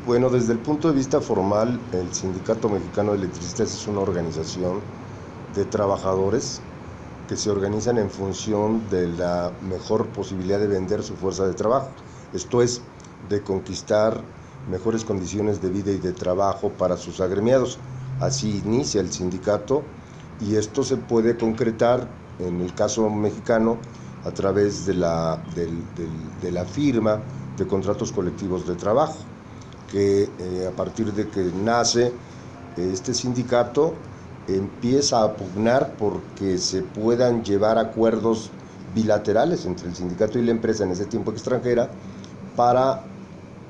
Bueno, desde el punto de vista formal, el Sindicato Mexicano de Electricistas es una organización de trabajadores que se organizan en función de la mejor posibilidad de vender su fuerza de trabajo. Esto es, de conquistar mejores condiciones de vida y de trabajo para sus agremiados. Así inicia el sindicato y esto se puede concretar, en el caso mexicano, a través de la firma de contratos colectivos de trabajo, que a partir de que nace este sindicato empieza a pugnar porque se puedan llevar acuerdos bilaterales entre el sindicato y la empresa, en ese tiempo extranjera, para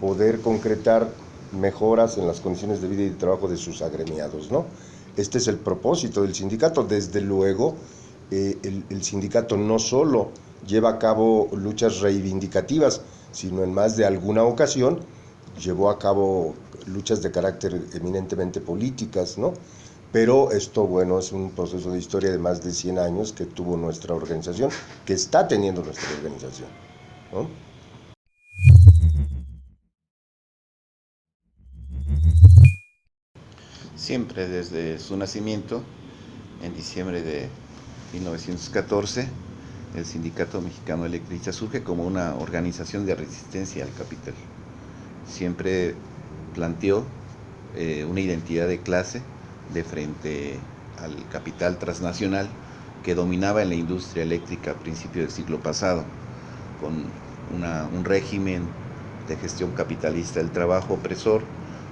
poder concretar mejoras en las condiciones de vida y de trabajo de sus agremiados, ¿no? Este es el propósito del sindicato. Desde luego, el sindicato no solo lleva a cabo luchas reivindicativas, sino en más de alguna ocasión llevó a cabo luchas de carácter eminentemente políticas, ¿no? Pero esto, bueno, es un proceso de historia de más de 100 años que tuvo nuestra organización, que está teniendo nuestra organización, ¿no? Siempre desde su nacimiento, en diciembre de 1914, el Sindicato Mexicano de Electricistas surge como una organización de resistencia al capital. Siempre planteó una identidad de clase de frente al capital transnacional que dominaba en la industria eléctrica a principios del siglo pasado, con un régimen de gestión capitalista del trabajo opresor.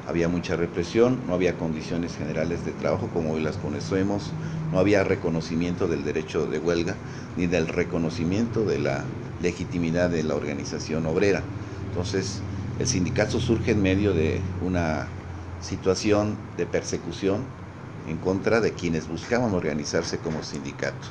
Había mucha represión, no había condiciones generales de trabajo como hoy las conocemos, no había reconocimiento del derecho de huelga ni del reconocimiento de la legitimidad de la organización obrera. Entonces, el sindicato surge en medio de una situación de persecución en contra de quienes buscaban organizarse como sindicato.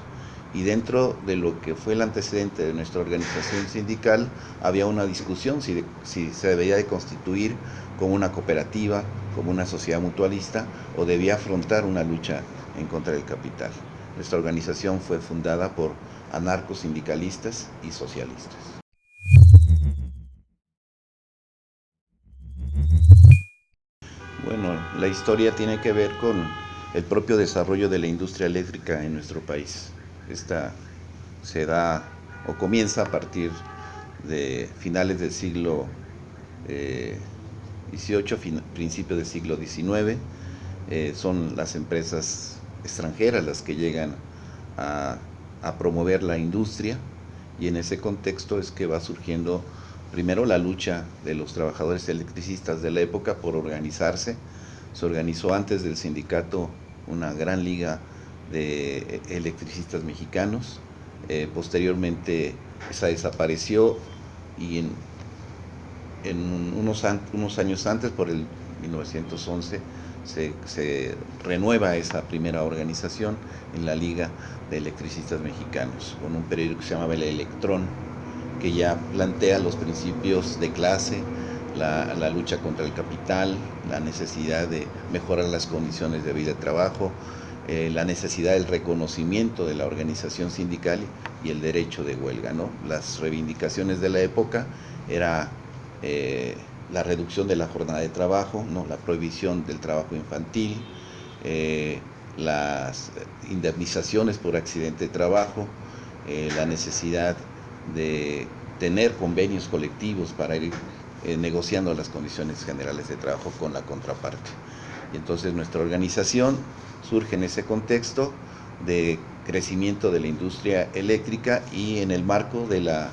Y dentro de lo que fue el antecedente de nuestra organización sindical, había una discusión si se debía de constituir como una cooperativa, como una sociedad mutualista, o debía afrontar una lucha en contra del capital. Nuestra organización fue fundada por anarcosindicalistas y socialistas. Bueno, la historia tiene que ver con el propio desarrollo de la industria eléctrica en nuestro país. Esta se da o comienza a partir de finales del siglo XVIII, principios del siglo XIX. Son las empresas extranjeras las que llegan a, a promover la industria, y en ese contexto es que va surgiendo primero la lucha de los trabajadores electricistas de la época por organizarse. Se organizó antes del sindicato una gran liga de electricistas mexicanos. Posteriormente esa desapareció y en unos años antes, por el 1911, se renueva esa primera organización en la Liga de Electricistas Mexicanos, con un periódico que se llamaba El Electrón, que ya plantea los principios de clase, la lucha contra el capital, la necesidad de mejorar las condiciones de vida y trabajo, la necesidad del reconocimiento de la organización sindical y el derecho de huelga, ¿no? Las reivindicaciones de la época era la reducción de la jornada de trabajo, ¿no? La prohibición del trabajo infantil, las indemnizaciones por accidente de trabajo, la necesidad de tener convenios colectivos para ir negociando las condiciones generales de trabajo con la contraparte. Y entonces nuestra organización surge en ese contexto de crecimiento de la industria eléctrica y en el marco de la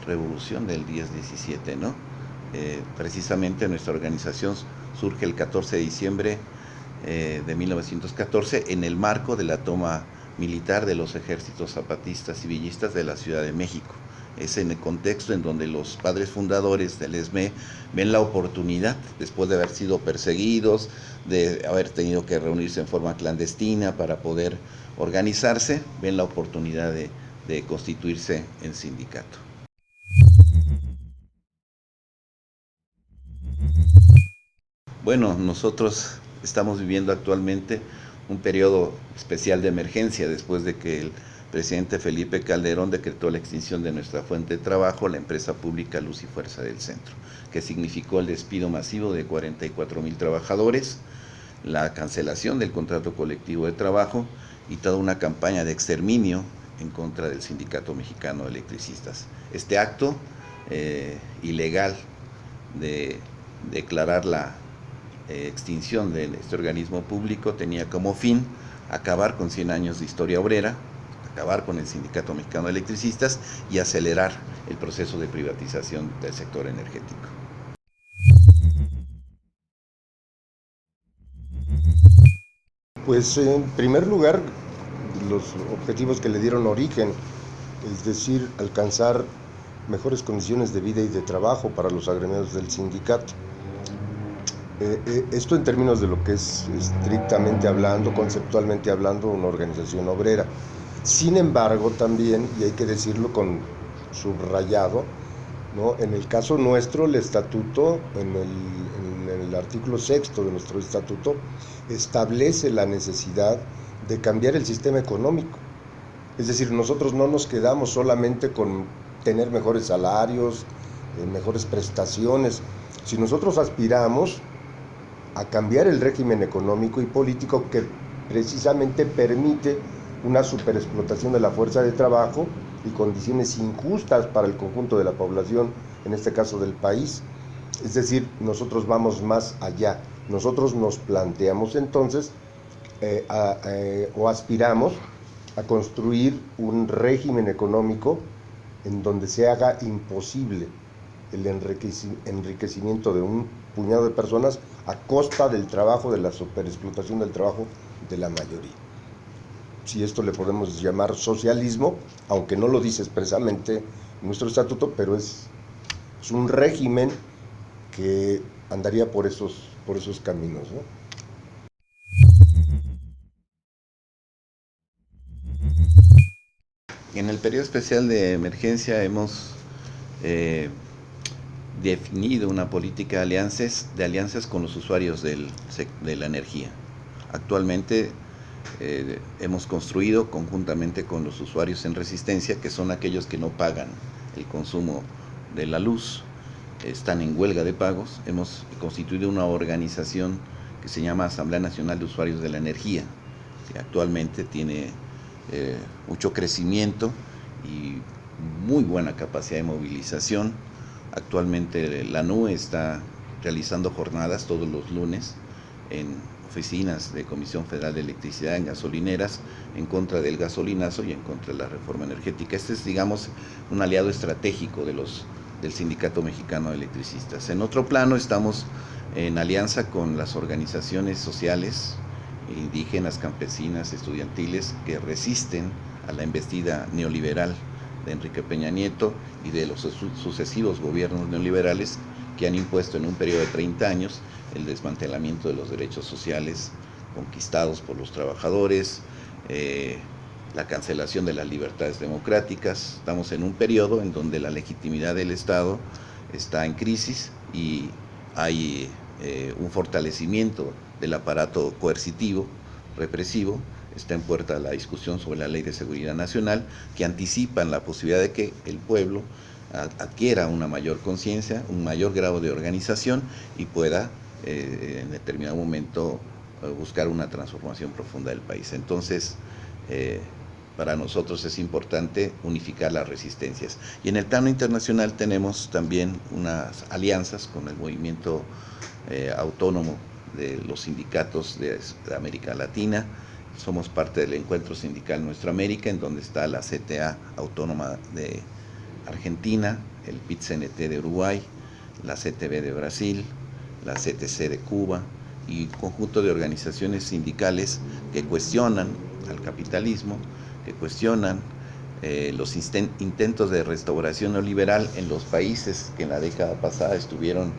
revolución del 10-17, ¿no? Precisamente nuestra organización surge el 14 de diciembre de 1914 en el marco de la toma militar de los ejércitos zapatistas y villistas de la Ciudad de México. Es en el contexto en donde los padres fundadores del ESME ven la oportunidad, después de haber sido perseguidos, de haber tenido que reunirse en forma clandestina para poder organizarse, ven la oportunidad de constituirse en sindicato. Bueno, nosotros estamos viviendo actualmente un periodo especial de emergencia después de que el presidente Felipe Calderón decretó la extinción de nuestra fuente de trabajo, la empresa pública Luz y Fuerza del Centro, que significó el despido masivo de 44,000 trabajadores, la cancelación del contrato colectivo de trabajo y toda una campaña de exterminio en contra del Sindicato Mexicano de Electricistas. Este acto ilegal de declarar la extinción de este organismo público tenía como fin acabar con 100 años de historia obrera, acabar con el Sindicato Mexicano de Electricistas y acelerar el proceso de privatización del sector energético. Pues en primer lugar, los objetivos que le dieron origen, es decir, alcanzar mejores condiciones de vida y de trabajo para los agremiados del sindicato. Esto en términos de lo que es estrictamente hablando, conceptualmente hablando, una organización obrera. Sin embargo, también, y hay que decirlo con subrayado, ¿no? En el caso nuestro, el estatuto, en el artículo 6 de nuestro estatuto, establece la necesidad de cambiar el sistema económico. Es decir, nosotros no nos quedamos solamente con tener mejores salarios, mejores prestaciones. Si nosotros aspiramos a cambiar el régimen económico y político que precisamente permite una superexplotación de la fuerza de trabajo y condiciones injustas para el conjunto de la población, en este caso del país. Es decir, nosotros vamos más allá. Nosotros nos planteamos entonces o aspiramos a construir un régimen económico en donde se haga imposible el enriquecimiento de un puñado de personas a costa del trabajo, de la superexplotación del trabajo de la mayoría. Si esto le podemos llamar socialismo, aunque no lo dice expresamente nuestro estatuto, pero es un régimen que andaría por esos caminos, ¿no? En el periodo especial de emergencia hemos definido una política de alianzas con los usuarios de la energía. Actualmente hemos construido conjuntamente con los usuarios en resistencia, que son aquellos que no pagan el consumo de la luz, están en huelga de pagos. Hemos constituido una organización que se llama Asamblea Nacional de Usuarios de la Energía, que actualmente tiene mucho crecimiento y muy buena capacidad de movilización. Actualmente la NUE está realizando jornadas todos los lunes en oficinas de Comisión Federal de Electricidad, en gasolineras, en contra del gasolinazo y en contra de la reforma energética. Este es, digamos, un aliado estratégico del Sindicato Mexicano de Electricistas. En otro plano, estamos en alianza con las organizaciones sociales, indígenas, campesinas, estudiantiles, que resisten a la embestida neoliberal de Enrique Peña Nieto y de los sucesivos gobiernos neoliberales que han impuesto en un periodo de 30 años el desmantelamiento de los derechos sociales conquistados por los trabajadores, la cancelación de las libertades democráticas. Estamos en un periodo en donde la legitimidad del Estado está en crisis y hay un fortalecimiento del aparato coercitivo, represivo. Está en puerta la discusión sobre la Ley de Seguridad Nacional, que anticipan la posibilidad de que el pueblo adquiera una mayor conciencia, un mayor grado de organización y pueda en determinado momento buscar una transformación profunda del país. Entonces, para nosotros es importante unificar las resistencias. Y en el plano internacional tenemos también unas alianzas con el movimiento autónomo de los sindicatos de América Latina. Somos parte del Encuentro Sindical Nuestra América, en donde está la CTA Autónoma de Argentina, el PIT-CNT de Uruguay, la CTB de Brasil, la CTC de Cuba y un conjunto de organizaciones sindicales que cuestionan al capitalismo, que cuestionan los intentos de restauración neoliberal en los países que en la década pasada estuvieron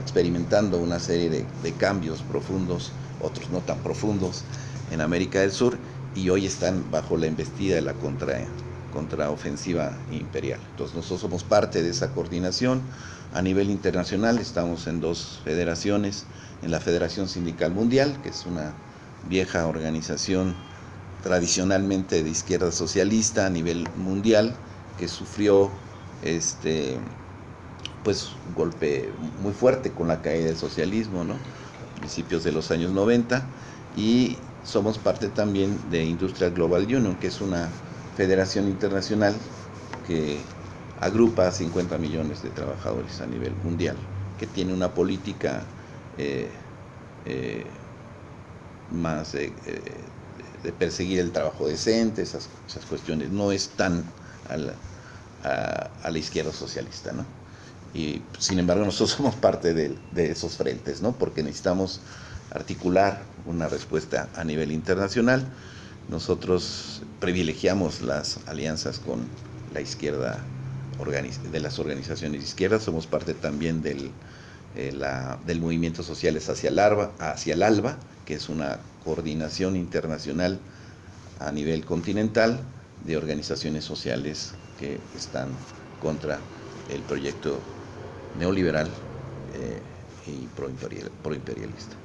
experimentando una serie de cambios profundos, otros no tan profundos, en América del Sur, y hoy están bajo la embestida de la contraofensiva imperial. Entonces nosotros somos parte de esa coordinación. A nivel internacional estamos en 2 federaciones, en la Federación Sindical Mundial, que es una vieja organización tradicionalmente de izquierda socialista a nivel mundial, que sufrió pues un golpe muy fuerte con la caída del socialismo, ¿no? Principios de los años 90, y somos parte también de Industrial Global Union, que es una federación internacional que agrupa a 50 millones de trabajadores a nivel mundial, que tiene una política más de perseguir el trabajo decente, esas cuestiones. No es tan a la izquierda socialista, ¿no? Y sin embargo nosotros somos parte de esos frentes, ¿no? Porque necesitamos articular una respuesta a nivel internacional. Nosotros privilegiamos las alianzas con la izquierda, de las organizaciones de izquierda. Somos parte también del movimiento Sociales hacia el ALBA, que es una coordinación internacional a nivel continental de organizaciones sociales que están contra el proyecto neoliberal y proimperialista.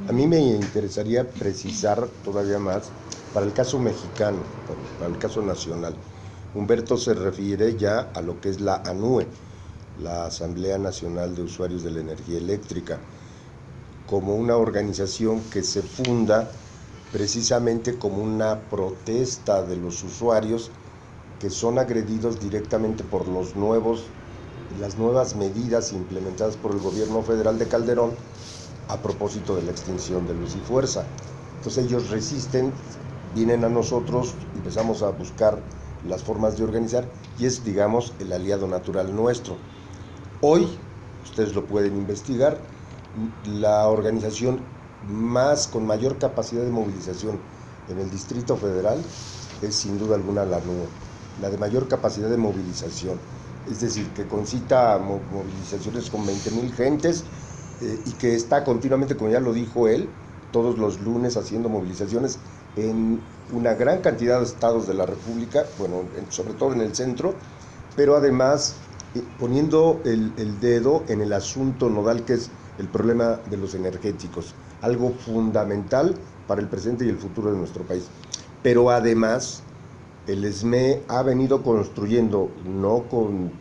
A mí me interesaría precisar todavía más para el caso mexicano, para el caso nacional. Humberto se refiere ya a lo que es la ANUE, la Asamblea Nacional de Usuarios de la Energía Eléctrica, como una organización que se funda precisamente como una protesta de los usuarios que son agredidos directamente por las nuevas medidas implementadas por el gobierno federal de Calderón a propósito de la extinción de Luz y Fuerza. Entonces ellos resisten, vienen a nosotros, empezamos a buscar las formas de organizar y es, digamos, el aliado natural nuestro. Hoy, ustedes lo pueden investigar, la organización con mayor capacidad de movilización en el Distrito Federal es sin duda alguna la ANUE, la de mayor capacidad de movilización. Es decir, que concita movilizaciones con 20,000 gentes y que está continuamente, como ya lo dijo él, todos los lunes haciendo movilizaciones en una gran cantidad de estados de la República, bueno, sobre todo en el centro, pero además poniendo el dedo en el asunto nodal que es el problema de los energéticos, algo fundamental para el presente y el futuro de nuestro país. Pero además, el SME ha venido construyendo, no con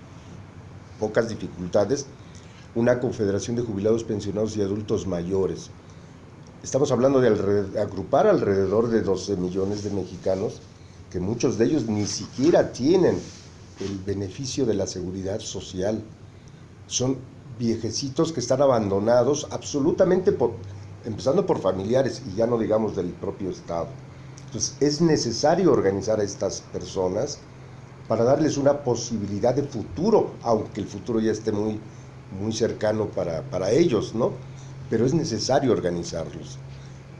pocas dificultades, una confederación de jubilados, pensionados y adultos mayores. Estamos hablando de agrupar alrededor de 12 millones de mexicanos, que muchos de ellos ni siquiera tienen el beneficio de la seguridad social. Son viejecitos que están abandonados absolutamente, empezando por familiares y ya no digamos del propio Estado. Entonces es necesario organizar a estas personas para darles una posibilidad de futuro, aunque el futuro ya esté muy cercano para ellos, ¿no? Pero es necesario organizarlos.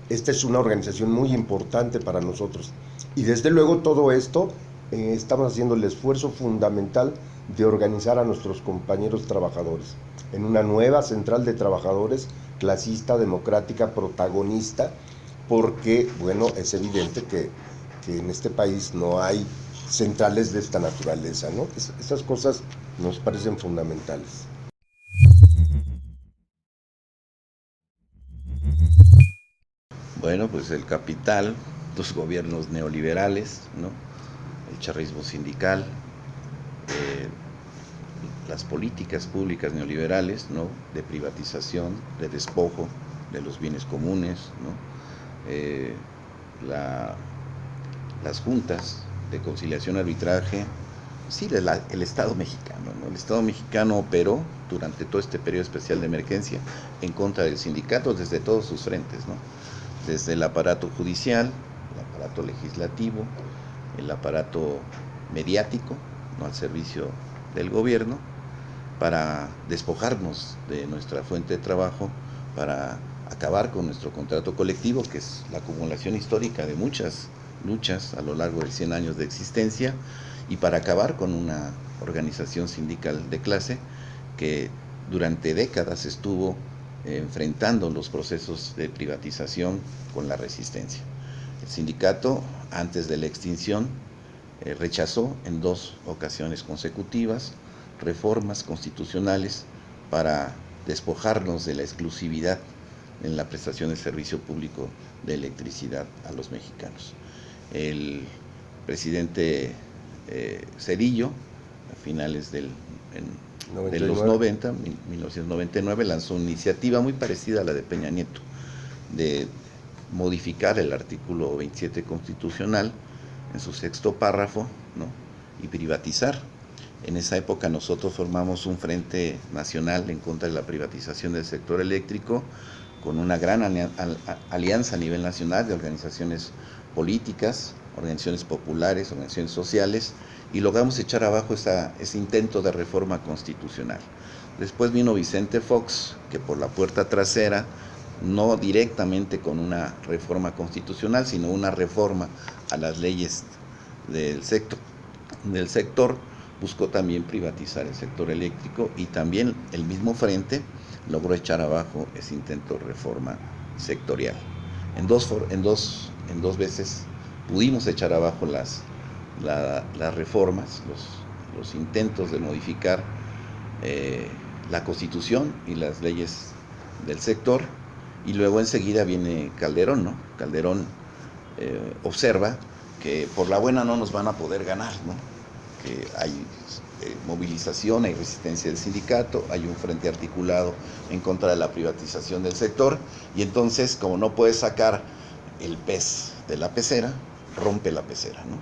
Esta es una organización muy importante para nosotros. Y desde luego todo esto estamos haciendo el esfuerzo fundamental de organizar a nuestros compañeros trabajadores en una nueva central de trabajadores clasista, democrática, protagonista, porque, bueno, es evidente que en este país no hay centrales de esta naturaleza, ¿no? Esas cosas nos parecen fundamentales. Bueno, pues el capital, los gobiernos neoliberales, ¿no? El charrismo sindical, las políticas públicas neoliberales, ¿no? De privatización, de despojo de los bienes comunes, ¿no? Las juntas de conciliación arbitraje, sí, el Estado mexicano, ¿no? El Estado mexicano operó durante todo este periodo especial de emergencia en contra del sindicato desde todos sus frentes, ¿no? Desde el aparato judicial, el aparato legislativo, el aparato mediático, ¿no? Al servicio del gobierno, para despojarnos de nuestra fuente de trabajo, para acabar con nuestro contrato colectivo, que es la acumulación histórica de muchas luchas a lo largo de 100 años de existencia, y para acabar con una organización sindical de clase que durante décadas estuvo enfrentando los procesos de privatización con la resistencia. El sindicato, antes de la extinción, rechazó en 2 ocasiones consecutivas reformas constitucionales para despojarnos de la exclusividad en la prestación del servicio público de electricidad a los mexicanos. el presidente Zedillo, a finales de los 90, 1999, lanzó una iniciativa muy parecida a la de Peña Nieto, de modificar el artículo 27 constitucional en su sexto párrafo, ¿no? Y privatizar. En esa época nosotros formamos un frente nacional en contra de la privatización del sector eléctrico, con una gran alianza a nivel nacional de organizaciones políticas, organizaciones populares, organizaciones sociales, y logramos echar abajo ese intento de reforma constitucional. Después vino Vicente Fox, que por la puerta trasera, no directamente con una reforma constitucional, sino una reforma a las leyes del sector, buscó también privatizar el sector eléctrico, y también el mismo frente logró echar abajo ese intento de reforma sectorial. En dos veces pudimos echar abajo las reformas, los intentos de modificar la Constitución y las leyes del sector, y luego enseguida viene Calderón, ¿no? Calderón observa que por la buena no nos van a poder ganar, ¿no? Que hay movilización, hay resistencia del sindicato, hay un frente articulado en contra de la privatización del sector, y entonces, como no puede sacar el pez de la pecera, rompe la pecera, ¿no?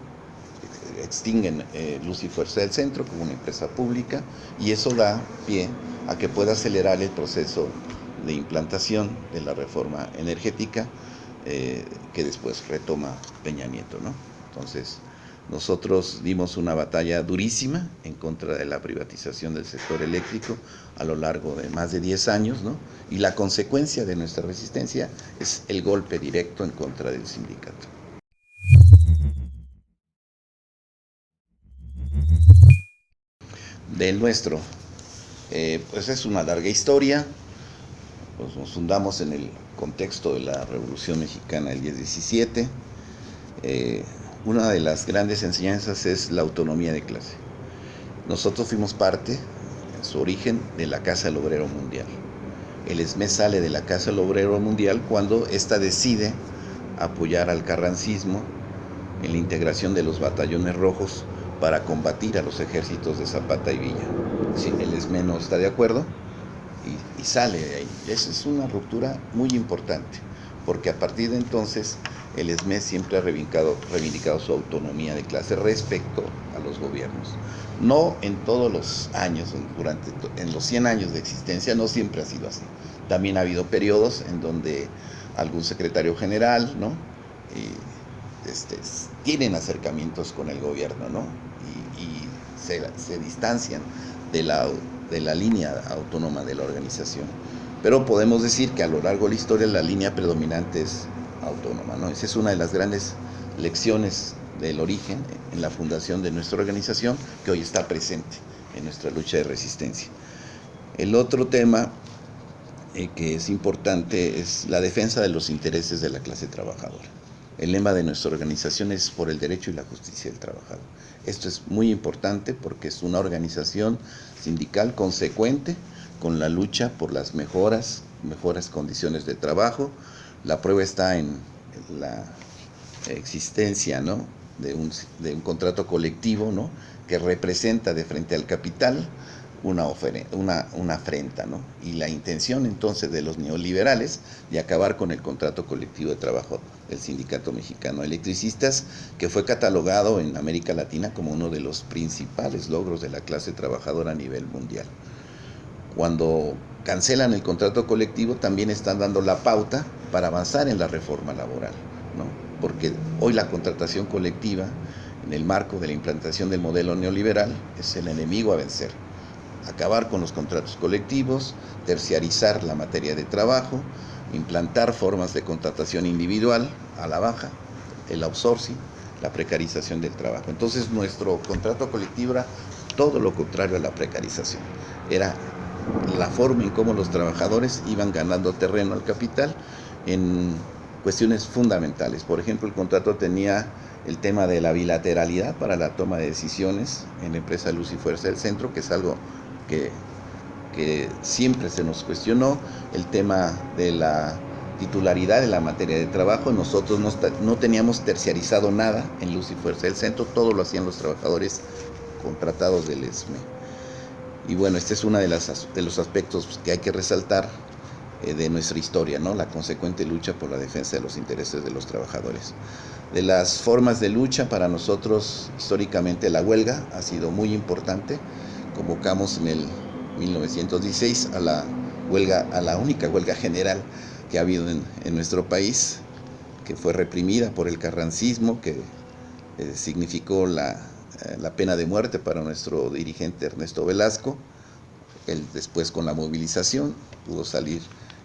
Extinguen Luz y Fuerza del Centro como una empresa pública, y eso da pie a que pueda acelerar el proceso de implantación de la reforma energética que después retoma Peña Nieto, ¿no? Entonces, nosotros dimos una batalla durísima en contra de la privatización del sector eléctrico a lo largo de más de 10 años, ¿no? Y la consecuencia de nuestra resistencia es el golpe directo en contra del sindicato. Del nuestro, pues es una larga historia. Pues nos fundamos en el contexto de la Revolución Mexicana del 10-17. Una de las grandes enseñanzas es la autonomía de clase. Nosotros fuimos parte, en su origen, de la Casa del Obrero Mundial. El ESME sale de la Casa del Obrero Mundial cuando ésta decide apoyar al carrancismo en la integración de los batallones rojos para combatir a los ejércitos de Zapata y Villa. Sí, el ESME no está de acuerdo y sale de ahí. Esa es una ruptura muy importante, porque a partir de entonces el ESME siempre ha reivindicado su autonomía de clase respecto a los gobiernos. No en todos los años, en los 100 años de existencia, no siempre ha sido así. También ha habido periodos en donde algún secretario general, ¿no? Tienen acercamientos con el gobierno, ¿no? Y se distancian de la línea autónoma de la organización. Pero podemos decir que a lo largo de la historia la línea predominante es autónoma, ¿no? Esa es una de las grandes lecciones del origen en la fundación de nuestra organización, que hoy está presente en nuestra lucha de resistencia. El otro tema que es importante es la defensa de los intereses de la clase trabajadora. El lema de nuestra organización es por el derecho y la justicia del trabajador. Esto es muy importante porque es una organización sindical consecuente con la lucha por las mejores condiciones de trabajo. La prueba está en la existencia, ¿no?, de un contrato colectivo, ¿no?, que representa de frente al capital una afrenta, ¿no? Y la intención entonces de los neoliberales de acabar con el contrato colectivo de trabajo del Sindicato Mexicano de Electricistas, que fue catalogado en América Latina como uno de los principales logros de la clase trabajadora a nivel mundial. Cuando cancelan el contrato colectivo, también están dando la pauta para avanzar en la reforma laboral, ¿no? Porque hoy la contratación colectiva, en el marco de la implantación del modelo neoliberal, es el enemigo a vencer. Acabar con los contratos colectivos, terciarizar la materia de trabajo, implantar formas de contratación individual a la baja, el outsourcing, la precarización del trabajo. Entonces nuestro contrato colectivo era todo lo contrario a la precarización. Era la forma en cómo los trabajadores iban ganando terreno al capital en cuestiones fundamentales. Por ejemplo, el contrato tenía el tema de la bilateralidad para la toma de decisiones en la empresa Luz y Fuerza del Centro, que es algo que siempre se nos cuestionó, el tema de la titularidad en la materia de trabajo. Nosotros no teníamos terciarizado nada en Luz y Fuerza del Centro, todo lo hacían los trabajadores contratados del ESME. Y bueno, este es uno de los aspectos que hay que resaltar de nuestra historia, ¿no? La consecuente lucha por la defensa de los intereses de los trabajadores. De las formas de lucha, para nosotros históricamente la huelga ha sido muy importante. Convocamos en el 1916 a la única huelga general que ha habido en nuestro país, que fue reprimida por el carrancismo, que significó la pena de muerte para nuestro dirigente Ernesto Velasco. Él después, con la movilización, pudo salir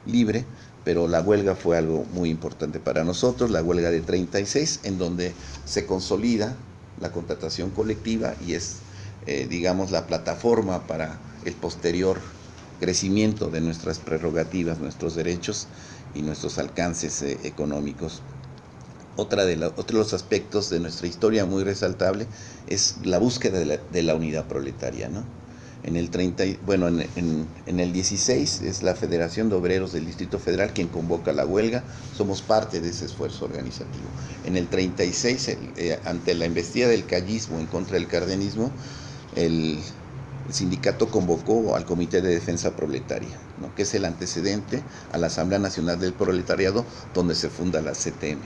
libre, pero la huelga fue algo muy importante para nosotros, la huelga de 36, en donde se consolida la contratación colectiva y es, digamos, la plataforma para el posterior crecimiento de nuestras prerrogativas, nuestros derechos y nuestros alcances económicos. Otro de los aspectos de nuestra historia muy resaltable es la búsqueda de la unidad proletaria, ¿no? En el 16 es la Federación de Obreros del Distrito Federal quien convoca la huelga, somos parte de ese esfuerzo organizativo. En el 36, ante la embestida del callismo en contra del cardenismo, el sindicato convocó al Comité de Defensa Proletaria, ¿no? Que es el antecedente a la Asamblea Nacional del Proletariado, donde se funda la CTM.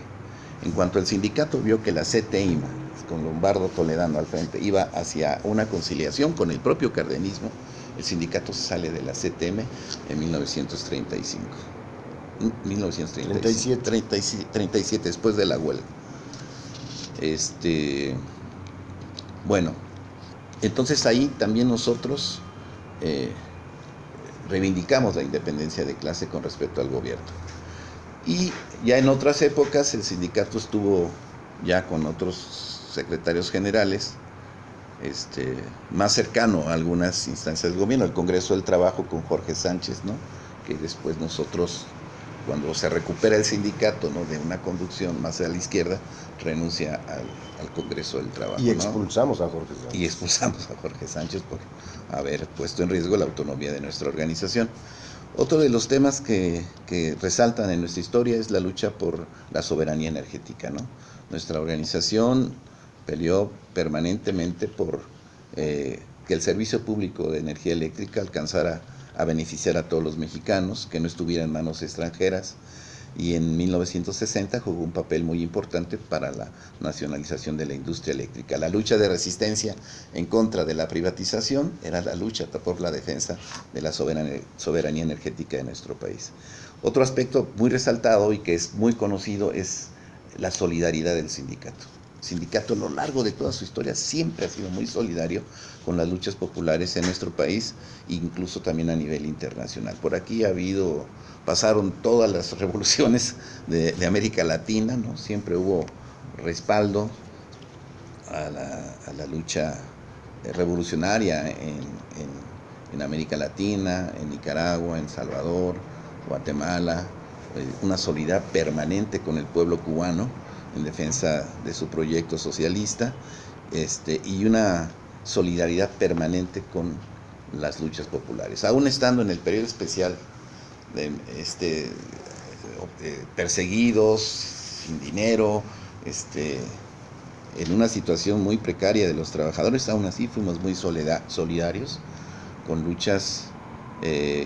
En cuanto el sindicato vio que la CTIMA, con Lombardo Toledano al frente, iba hacia una conciliación con el propio cardenismo, el sindicato sale de la CTM en 1935. 1937, después de la huelga. Bueno, entonces ahí también nosotros reivindicamos la independencia de clase con respecto al gobierno. Y ya en otras épocas el sindicato estuvo ya con otros secretarios generales, más cercano a algunas instancias del gobierno, el Congreso del Trabajo con Jorge Sánchez, ¿no? Que después nosotros, cuando se recupera el sindicato, ¿no?, de una conducción más a la izquierda, renuncia al Congreso del Trabajo. Y expulsamos, ¿no?, a Jorge Sánchez. Y expulsamos a Jorge Sánchez por haber puesto en riesgo la autonomía de nuestra organización. Otro de los temas que resaltan en nuestra historia es la lucha por la soberanía energética, ¿no? Nuestra organización peleó permanentemente por que el servicio público de energía eléctrica alcanzara a beneficiar a todos los mexicanos, que no estuviera en manos extranjeras, y en 1960 jugó un papel muy importante para la nacionalización de la industria eléctrica. La lucha de resistencia en contra de la privatización era la lucha por la defensa de la soberanía energética de nuestro país. Otro aspecto muy resaltado y que es muy conocido es la solidaridad del sindicato. El sindicato, a lo largo de toda su historia, siempre ha sido muy solidario con las luchas populares en nuestro país, incluso también a nivel internacional. Por aquí pasaron todas las revoluciones de América Latina, ¿no? Siempre hubo respaldo a la lucha revolucionaria en América Latina, en Nicaragua, en Salvador, Guatemala, una solidaridad permanente con el pueblo cubano en defensa de su proyecto socialista, y una solidaridad permanente con las luchas populares. Aún estando en el periodo especial perseguidos, sin dinero, en una situación muy precaria de los trabajadores, aún así fuimos muy solidarios con luchas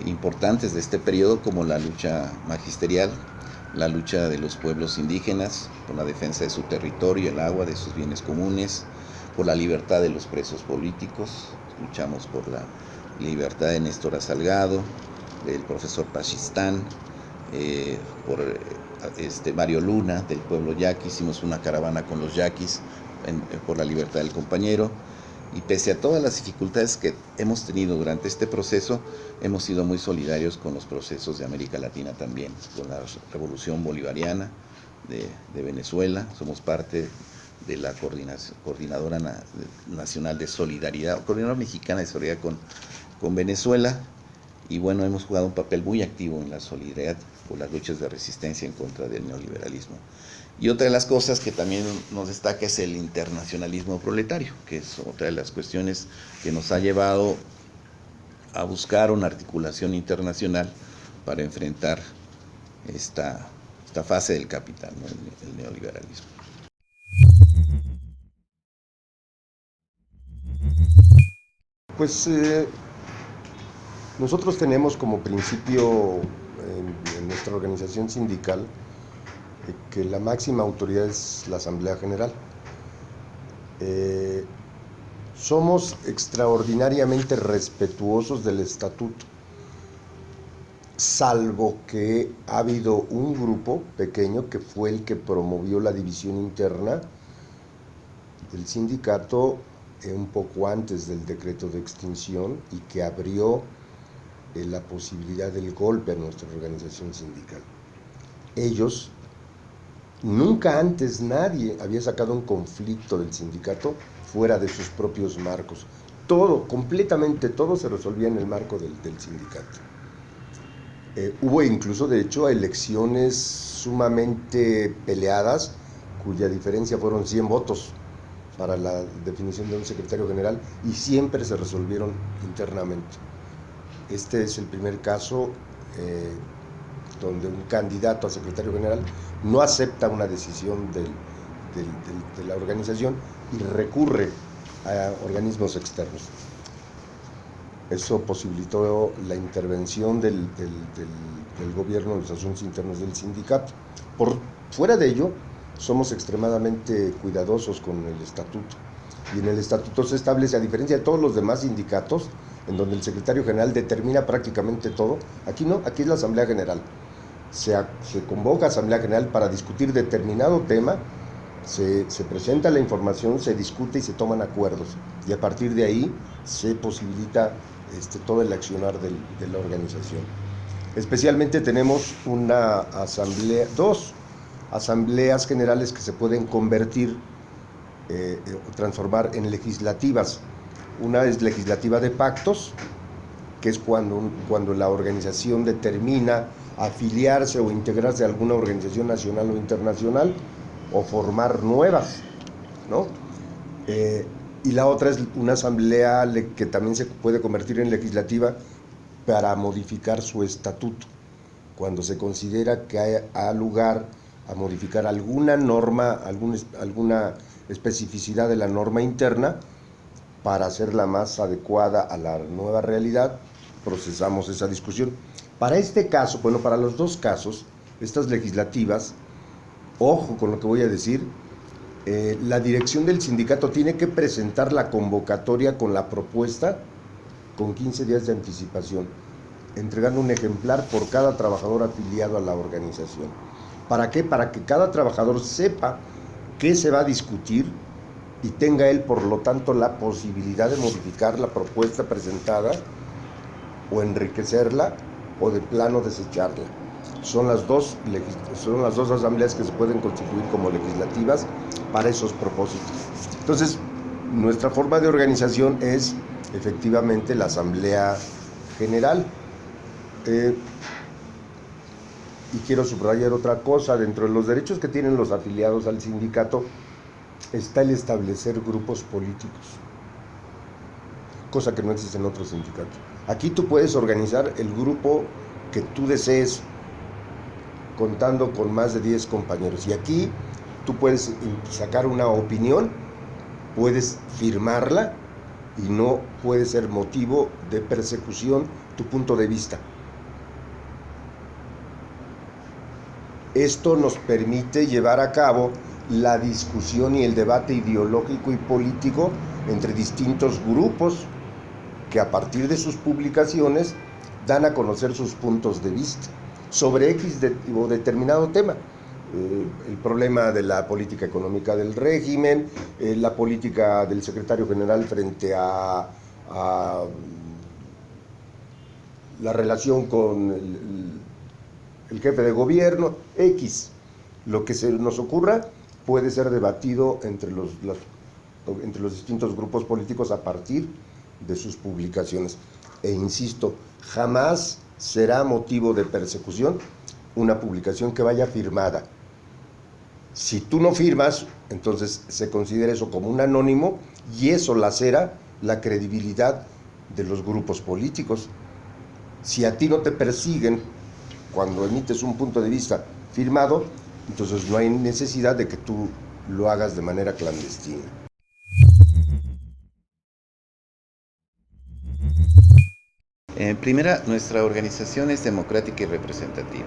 importantes de este periodo, como la lucha magisterial, la lucha de los pueblos indígenas por la defensa de su territorio, el agua, de sus bienes comunes, por la libertad de los presos políticos. Luchamos por la libertad de Néstor Salgado, del profesor Pachistán, por Mario Luna, del pueblo yaqui. Hicimos una caravana con los yaquis por la libertad del compañero. Y pese a todas las dificultades que hemos tenido durante este proceso, hemos sido muy solidarios con los procesos de América Latina también, con la Revolución Bolivariana de Venezuela. Somos parte de la Coordinadora Nacional de Solidaridad, Coordinadora Mexicana de Solidaridad con Venezuela. Y bueno, hemos jugado un papel muy activo en la solidaridad por las luchas de resistencia en contra del neoliberalismo. Y otra de las cosas que también nos destaca es el internacionalismo proletario, que es otra de las cuestiones que nos ha llevado a buscar una articulación internacional para enfrentar esta fase del capital, ¿no? El neoliberalismo. Pues nosotros tenemos como principio en nuestra organización sindical que la máxima autoridad es la Asamblea General. Somos extraordinariamente respetuosos del estatuto, salvo que ha habido un grupo pequeño que fue el que promovió la división interna del sindicato un poco antes del decreto de extinción y que abrió la posibilidad del golpe a nuestra organización sindical. Ellos, nunca antes nadie había sacado un conflicto del sindicato fuera de sus propios marcos. Todo, completamente todo se resolvía en el marco del sindicato. Hubo incluso, de hecho, elecciones sumamente peleadas, cuya diferencia fueron 100 votos para la definición de un secretario general, y siempre se resolvieron internamente. Este es el primer caso donde un candidato a secretario general no acepta una decisión de la organización y recurre a organismos externos. Eso posibilitó la intervención del gobierno en los asuntos internos del sindicato. Por fuera de ello, somos extremadamente cuidadosos con el estatuto. Y en el estatuto se establece, a diferencia de todos los demás sindicatos, en donde el secretario general determina prácticamente todo, aquí no, aquí es la Asamblea General. Se convoca a Asamblea General para discutir determinado tema, se presenta la información, se discute y se toman acuerdos. Y a partir de ahí se posibilita todo el accionar de la organización. Especialmente tenemos dos asambleas generales que se pueden convertir o transformar en legislativas. Una es legislativa de pactos, que es cuando la organización determina afiliarse o integrarse a alguna organización nacional o internacional o formar nuevas, ¿no? Y la otra es una asamblea que también se puede convertir en legislativa para modificar su estatuto, cuando se considera que hay lugar a modificar alguna norma, alguna especificidad de la norma interna para hacerla más adecuada a la nueva realidad. Procesamos esa discusión. Para este caso, bueno, para los dos casos, estas legislativas, ojo con lo que voy a decir, la dirección del sindicato tiene que presentar la convocatoria con la propuesta con 15 días de anticipación, entregando un ejemplar por cada trabajador afiliado a la organización. ¿Para qué? Para que cada trabajador sepa qué se va a discutir y tenga él, por lo tanto, la posibilidad de modificar la propuesta presentada o enriquecerla o de plano desecharla. Son las dos asambleas que se pueden constituir como legislativas para esos propósitos. Entonces, nuestra forma de organización es efectivamente la Asamblea General. Y quiero subrayar otra cosa: dentro de los derechos que tienen los afiliados al sindicato está el establecer grupos políticos, cosa que no existe en otros sindicatos. Aquí tú puedes organizar el grupo que tú desees, contando con más de 10 compañeros. Y aquí tú puedes sacar una opinión, puedes firmarla y no puede ser motivo de persecución tu punto de vista. Esto nos permite llevar a cabo la discusión y el debate ideológico y político entre distintos grupos que a partir de sus publicaciones dan a conocer sus puntos de vista sobre X o determinado tema. El problema de la política económica del régimen, la política del secretario general frente a la relación con el jefe de gobierno, X. Lo que se nos ocurra puede ser debatido entre los distintos grupos políticos a partir de sus publicaciones. E insisto, jamás será motivo de persecución una publicación que vaya firmada. Si tú no firmas, entonces se considera eso como un anónimo y eso lacera la credibilidad de los grupos políticos. Si a ti no te persiguen cuando emites un punto de vista firmado, entonces no hay necesidad de que tú lo hagas de manera clandestina. En primera, nuestra organización es democrática y representativa.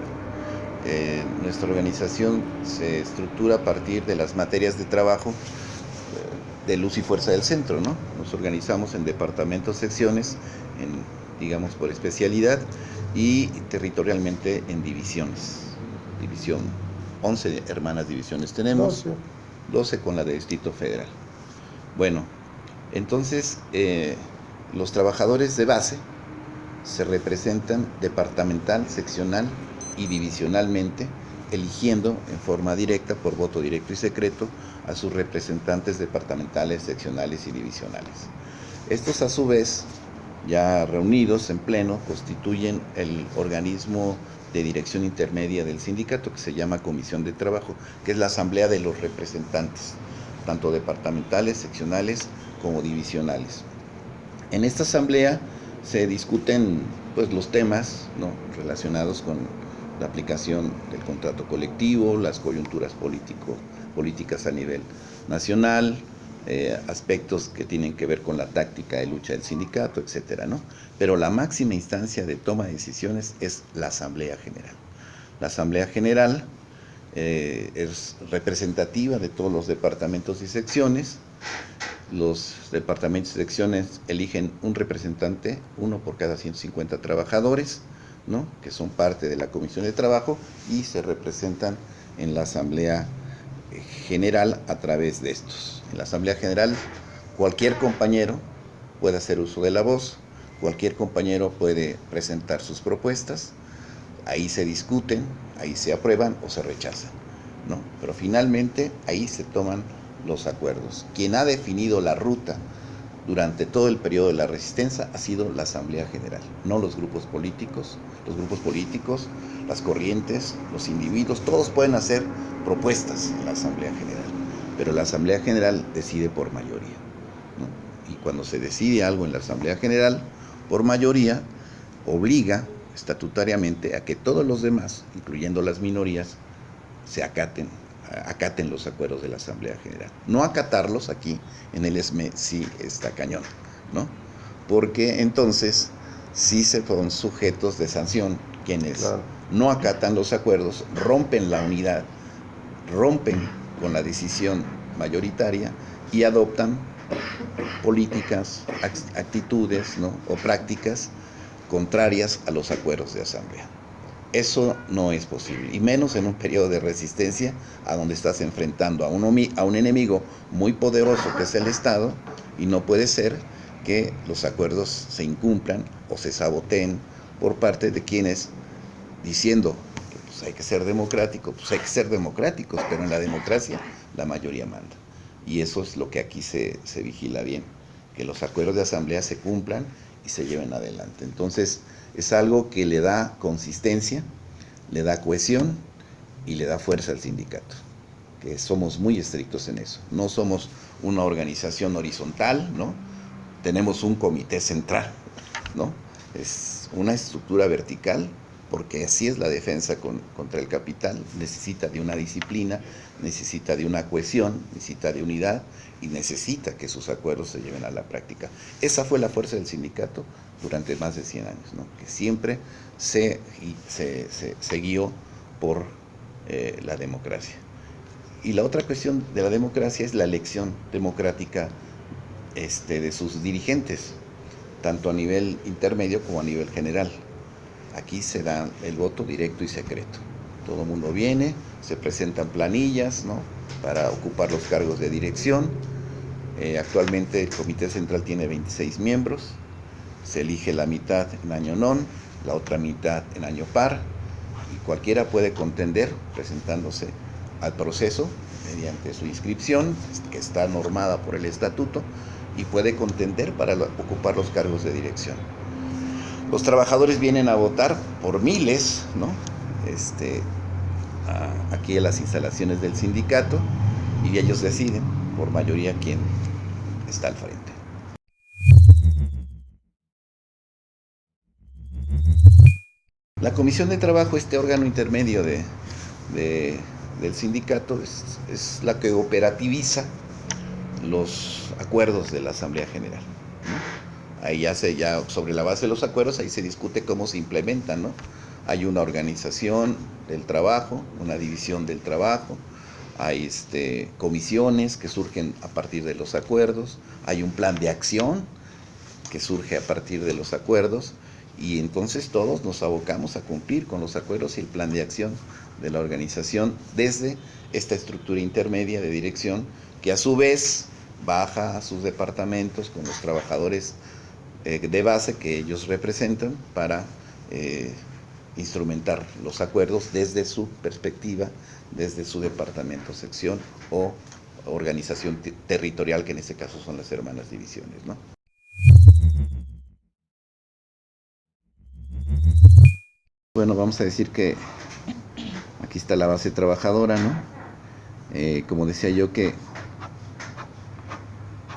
Nuestra organización se estructura a partir de las materias de trabajo de luz y fuerza del centro, ¿no? Nos organizamos en departamentos, secciones, digamos por especialidad, y territorialmente en divisiones. División, 11 hermanas divisiones tenemos, 12 con la de Distrito Federal. Bueno, entonces los trabajadores de base se representan departamental, seccional y divisionalmente, eligiendo en forma directa, por voto directo y secreto, a sus representantes departamentales, seccionales y divisionales. Estos, a su vez, ya reunidos en pleno, constituyen el organismo de dirección intermedia del sindicato, que se llama Comisión de Trabajo, que es la asamblea de los representantes, tanto departamentales, seccionales como divisionales. En esta asamblea se discuten pues, los temas, ¿no?, relacionados con la aplicación del contrato colectivo, las coyunturas políticas a nivel nacional, aspectos que tienen que ver con la táctica de lucha del sindicato, etcétera, ¿no? Pero la máxima instancia de toma de decisiones es la Asamblea General. La Asamblea General es representativa de todos los departamentos y secciones. Los departamentos y secciones eligen un representante, uno por cada 150 trabajadores, ¿no?, que son parte de la Comisión de Trabajo y se representan en la Asamblea General a través de estos. En la Asamblea General cualquier compañero puede hacer uso de la voz, cualquier compañero puede presentar sus propuestas, ahí se discuten, ahí se aprueban o se rechazan, ¿no? Pero finalmente ahí se toman los acuerdos. Quien ha definido la ruta durante todo el periodo de la resistencia ha sido la Asamblea General, no los grupos políticos. Los grupos políticos, las corrientes, los individuos, todos pueden hacer propuestas en la Asamblea General, pero la Asamblea General decide por mayoría, ¿no? Y cuando se decide algo en la Asamblea General, por mayoría, obliga estatutariamente a que todos los demás, incluyendo las minorías, se acaten los acuerdos de la Asamblea General. No acatarlos aquí en el ESME sí está cañón, ¿no? Porque entonces sí se fueron sujetos de sanción quienes no acatan los acuerdos, rompen la unidad, rompen con la decisión mayoritaria y adoptan políticas, actitudes, ¿no?, o prácticas contrarias a los acuerdos de asamblea. Eso no es posible, y menos en un periodo de resistencia a donde estás enfrentando a un enemigo muy poderoso que es el Estado, y no puede ser que los acuerdos se incumplan o se saboteen por parte de quienes, diciendo que pues, hay que ser democráticos, pues hay que ser democráticos, pero en la democracia la mayoría manda. Y eso es lo que aquí se vigila bien, que los acuerdos de asamblea se cumplan y se lleven adelante. Entonces, es algo que le da consistencia, le da cohesión y le da fuerza al sindicato, que somos muy estrictos en eso. No somos una organización horizontal, ¿no? Tenemos un comité central, ¿no? Es una estructura vertical, porque así es la defensa contra el capital. Necesita de una disciplina, necesita de una cohesión, necesita de unidad y necesita que sus acuerdos se lleven a la práctica. Esa fue la fuerza del sindicato durante más de 100 años, ¿no?, que siempre se guió por la democracia. Y la otra cuestión de la democracia es la elección democrática de sus dirigentes, tanto a nivel intermedio como a nivel general. Aquí se da el voto directo y secreto. Todo el mundo viene, se presentan planillas, ¿no?, para ocupar los cargos de dirección. Actualmente el Comité Central tiene 26 miembros. Se elige la mitad en año non, la otra mitad en año par, y cualquiera puede contender presentándose al proceso mediante su inscripción, que está normada por el estatuto, y puede contender para ocupar los cargos de dirección. Los trabajadores vienen a votar por miles, ¿no?, aquí en las instalaciones del sindicato, y ellos deciden por mayoría quién está al frente. La comisión de trabajo, este órgano intermedio del sindicato, es la que operativiza los acuerdos de la Asamblea General, ¿no? Ahí ya sobre la base de los acuerdos, ahí se discute cómo se implementan, ¿no? Hay una organización del trabajo, una división del trabajo, hay comisiones que surgen a partir de los acuerdos, hay un plan de acción que surge a partir de los acuerdos, y entonces todos nos abocamos a cumplir con los acuerdos y el plan de acción de la organización desde esta estructura intermedia de dirección, que a su vez baja a sus departamentos con los trabajadores de base que ellos representan para instrumentar los acuerdos desde su perspectiva, desde su departamento, sección o organización territorial, que en este caso son las hermanas divisiones, ¿no? Bueno, vamos a decir que aquí está la base trabajadora, ¿no? Como decía yo, que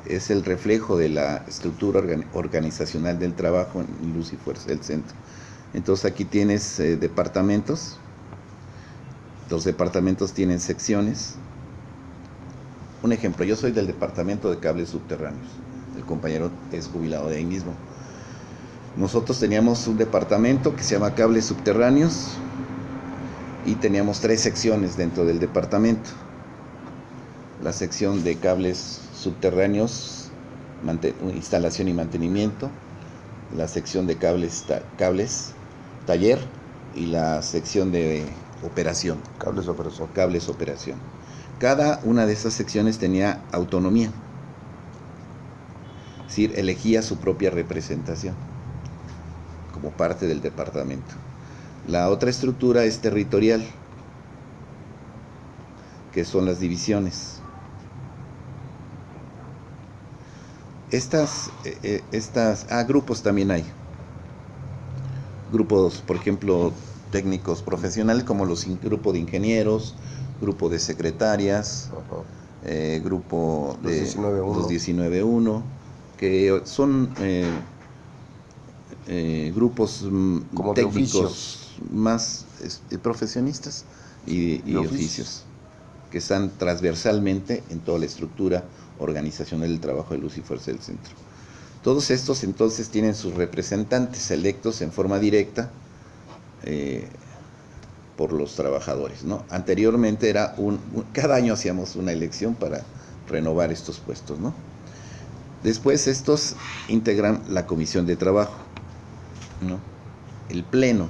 es el reflejo de la estructura organizacional del trabajo en Luz y Fuerza del Centro. Entonces aquí tienes departamentos, los departamentos tienen secciones. Un ejemplo, yo soy del departamento de cables subterráneos, el compañero es jubilado de ahí mismo. Nosotros teníamos un departamento que se llama cables subterráneos y teníamos 3 secciones dentro del departamento. La sección de cables subterráneos, instalación y mantenimiento, la sección de cables taller, y la sección de operación. Cables operación. Cada una de esas secciones tenía autonomía, es decir, elegía su propia representación como parte del departamento. La otra estructura es territorial, que son las divisiones. Grupos también hay. Grupos, por ejemplo, técnicos profesionales, como grupo de ingenieros, grupo de secretarias, grupo de los 19.1, que son grupos como técnicos más profesionistas y oficios, que están transversalmente en toda la estructura organizacional del trabajo de Luz y Fuerza del Centro. Todos estos entonces tienen sus representantes electos en forma directa por los trabajadores, ¿no? Anteriormente era cada año hacíamos una elección para renovar estos puestos, ¿no? Después estos integran la comisión de trabajo, ¿no? El pleno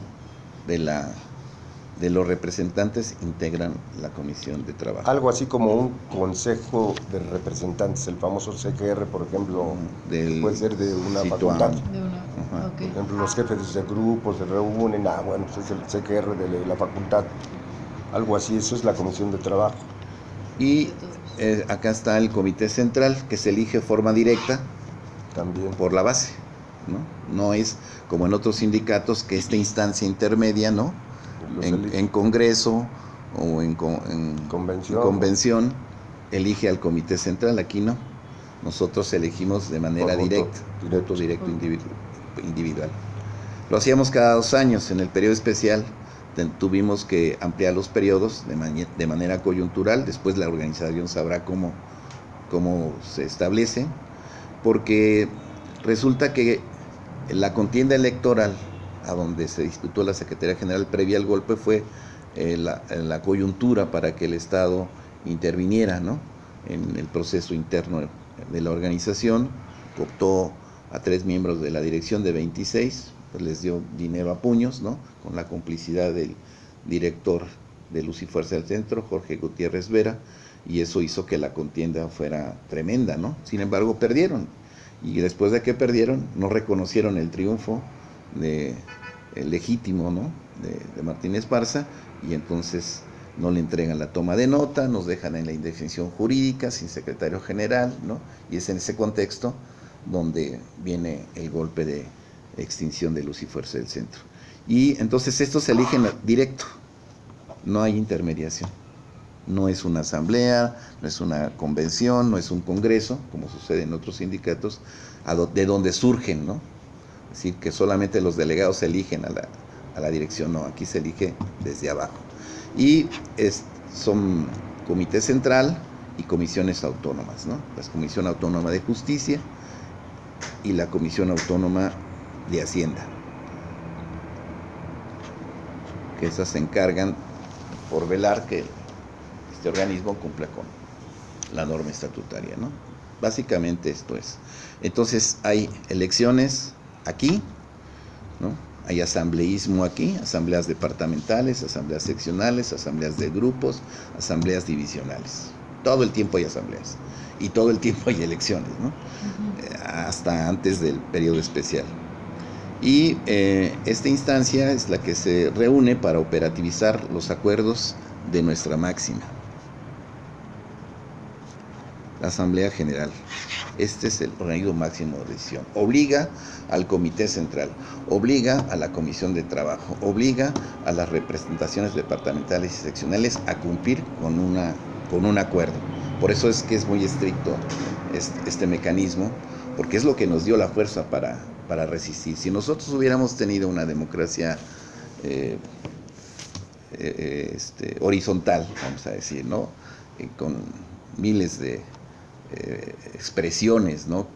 de los representantes integran la comisión de trabajo. Algo así como un consejo de representantes, el famoso CGR, por ejemplo, puede ser de una facultad. Okay. Por ejemplo, los jefes de grupos se reúnen, bueno, pues es el CGR de la facultad. Algo así, eso es la comisión de trabajo. Y acá está el comité central, que se elige de forma directa también por la base, ¿no? No es como en otros sindicatos, que esta instancia intermedia, ¿no? En congreso o en convención elige al comité central. Aquí no, nosotros elegimos de manera directa, voto directo individual. Lo hacíamos cada 2 años. En el periodo especial tuvimos que ampliar los periodos de manera coyuntural. Después la organización sabrá cómo se establece, porque resulta que la contienda electoral a donde se disputó la Secretaría General previa al golpe fue la coyuntura para que el Estado interviniera, ¿no?, en el proceso interno de la organización. Cooptó a 3 miembros de la dirección de 26, pues les dio dinero a puños, ¿no?, con la complicidad del director de Luz y Fuerza del Centro, Jorge Gutiérrez Vera, y eso hizo que la contienda fuera tremenda, ¿no? Sin embargo, perdieron, y después de que perdieron, no reconocieron el triunfo legítimo, ¿no?, de Martín Esparza, y entonces no le entregan la toma de nota, nos dejan en la indefensión jurídica, sin secretario general, ¿no? Y es en ese contexto donde viene el golpe de extinción de Luz y Fuerza del Centro. Y entonces estos se eligen directo, no hay intermediación, no es una asamblea, no es una convención, no es un congreso, como sucede en otros sindicatos, de donde surgen, ¿no? Es decir, que solamente los delegados eligen a a la dirección, no, aquí se elige desde abajo. Y son comité central y comisiones autónomas, ¿no? La Comisión Autónoma de Justicia y la Comisión Autónoma de Hacienda, que esas se encargan por velar que este organismo cumpla con la norma estatutaria, ¿no? Básicamente esto es. Entonces hay elecciones aquí, ¿no? Hay asambleísmo aquí, asambleas departamentales, asambleas seccionales, asambleas de grupos, asambleas divisionales. Todo el tiempo hay asambleas y todo el tiempo hay elecciones, ¿no? Hasta antes del periodo especial. Y esta instancia es la que se reúne para operativizar los acuerdos de nuestra máxima. La Asamblea General. Este es el organismo máximo de decisión. Obliga al Comité Central, obliga a la Comisión de Trabajo, obliga a las representaciones departamentales y seccionales a cumplir con un acuerdo. Por eso es que es muy estricto este mecanismo, porque es lo que nos dio la fuerza para resistir. Si nosotros hubiéramos tenido una democracia horizontal, vamos a decir, ¿no? Con miles de expresiones, ¿no?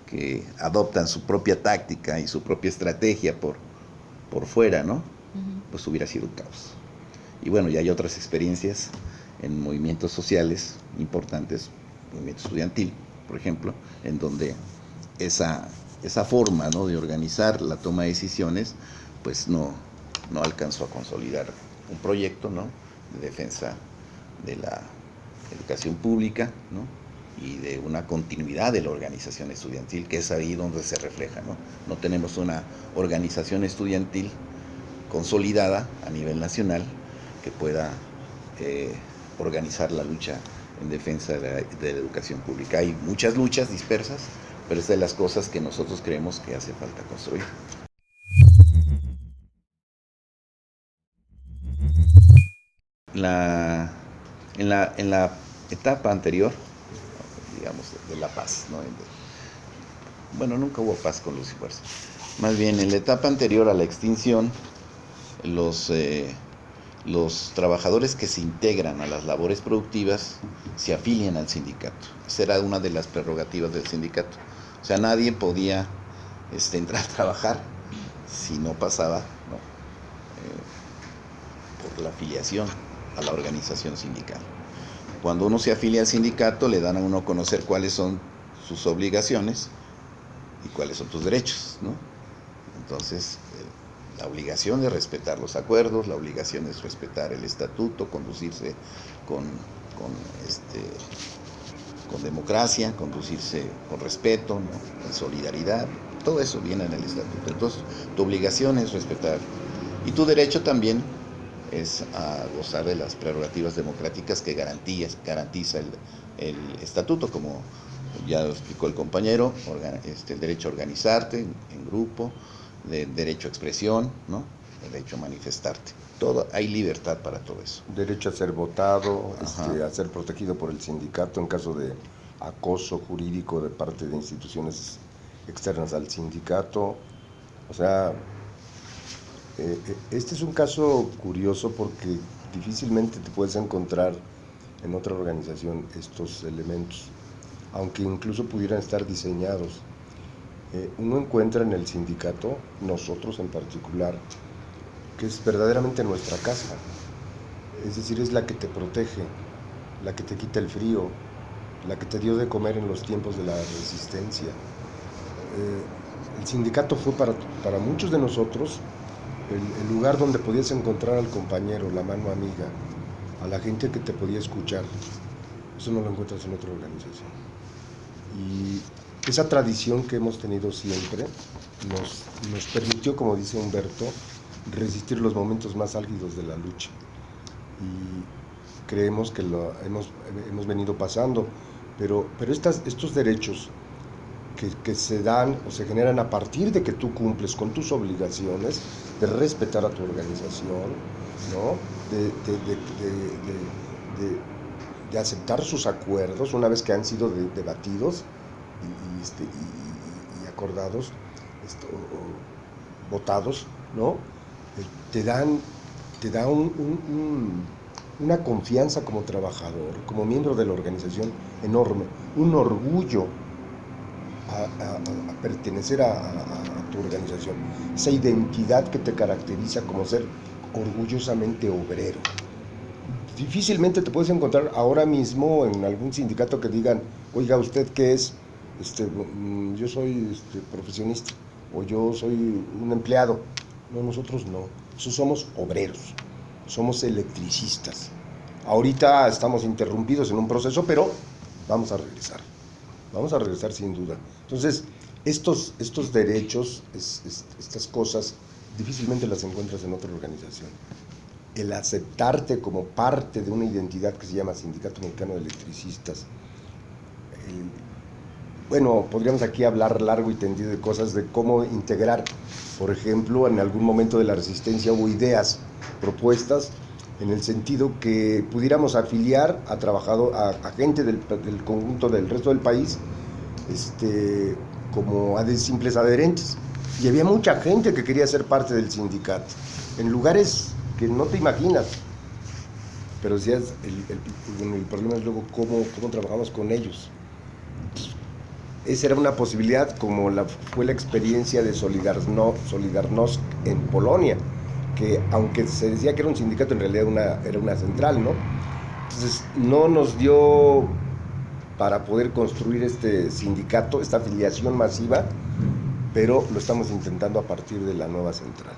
Que adoptan su propia táctica y su propia estrategia por fuera, ¿no? Pues hubiera sido un caos. Y bueno, ya hay otras experiencias en movimientos sociales importantes, movimiento estudiantil, por ejemplo, en donde esa forma, ¿no?, de organizar la toma de decisiones, pues no alcanzó a consolidar un proyecto, ¿no?, de defensa de la educación pública, ¿no?, y de una continuidad de la organización estudiantil, que es ahí donde se refleja, ¿no? No tenemos una organización estudiantil consolidada a nivel nacional que pueda organizar la lucha en defensa de la educación pública. Hay muchas luchas dispersas, pero es de las cosas que nosotros creemos que hace falta construir. En la etapa anterior, digamos, de la paz, ¿no? Bueno, nunca hubo paz con Luz y Fuerza. Más bien, en la etapa anterior a la extinción, los trabajadores que se integran a las labores productivas se afilian al sindicato. Esa era una de las prerrogativas del sindicato. O sea, nadie podía entrar a trabajar si no pasaba, ¿no?, por la afiliación a la organización sindical. Cuando uno se afilia al sindicato, le dan a uno a conocer cuáles son sus obligaciones y cuáles son tus derechos, ¿no? Entonces, la obligación de respetar los acuerdos, la obligación es respetar el estatuto, conducirse con democracia, conducirse con respeto, ¿no?, en solidaridad. Todo eso viene en el estatuto. Entonces, tu obligación es respetar. Y tu derecho también es a gozar de las prerrogativas democráticas que garantiza el estatuto, como ya lo explicó el compañero, el derecho a organizarte en grupo, el derecho a expresión, ¿no?, el derecho a manifestarte. Hay libertad para todo eso. Derecho a ser votado, a ser protegido por el sindicato en caso de acoso jurídico de parte de instituciones externas al sindicato. O sea, este es un caso curioso porque difícilmente te puedes encontrar en otra organización estos elementos, aunque incluso pudieran estar diseñados. Uno encuentra en el sindicato, nosotros en particular, que es verdaderamente nuestra casa, es decir, es la que te protege, la que te quita el frío, la que te dio de comer en los tiempos de la resistencia. El sindicato fue para muchos de nosotros el lugar donde podías encontrar al compañero, la mano amiga, a la gente que te podía escuchar. Eso no lo encuentras en otra organización. Y esa tradición que hemos tenido siempre nos permitió, como dice Humberto, resistir los momentos más álgidos de la lucha. Y creemos que lo hemos venido pasando, pero estos derechos que se dan o se generan a partir de que tú cumples con tus obligaciones de respetar a tu organización, ¿no?, de aceptar sus acuerdos una vez que han sido debatidos y acordados, o votados, ¿no?, te dan, te da una confianza como trabajador, como miembro de la organización enorme, un orgullo a pertenecer a tu organización, esa identidad que te caracteriza como ser orgullosamente obrero. Difícilmente te puedes encontrar ahora mismo en algún sindicato que digan, oiga, ¿usted qué es? Yo soy profesionista o yo soy un empleado. No, nosotros no. Nosotros somos obreros, somos electricistas. Ahorita estamos interrumpidos en un proceso, pero vamos a regresar. Vamos a regresar sin duda. Entonces, estos derechos, estas cosas, difícilmente las encuentras en otra organización. El aceptarte como parte de una identidad que se llama Sindicato Mexicano de Electricistas. Bueno, podríamos aquí hablar largo y tendido de cosas de cómo integrar. Por ejemplo, en algún momento de la resistencia hubo ideas, propuestas, en el sentido que pudiéramos afiliar a gente del conjunto del resto del país como simples adherentes. Y había mucha gente que quería ser parte del sindicato, en lugares que no te imaginas. Pero decías, el problema es luego cómo trabajamos con ellos. Esa era una posibilidad, como fue la experiencia de Solidarnosc en Polonia, que aunque se decía que era un sindicato, en realidad era una central, ¿no? Entonces no nos dio para poder construir este sindicato, esta afiliación masiva, pero lo estamos intentando a partir de la nueva central.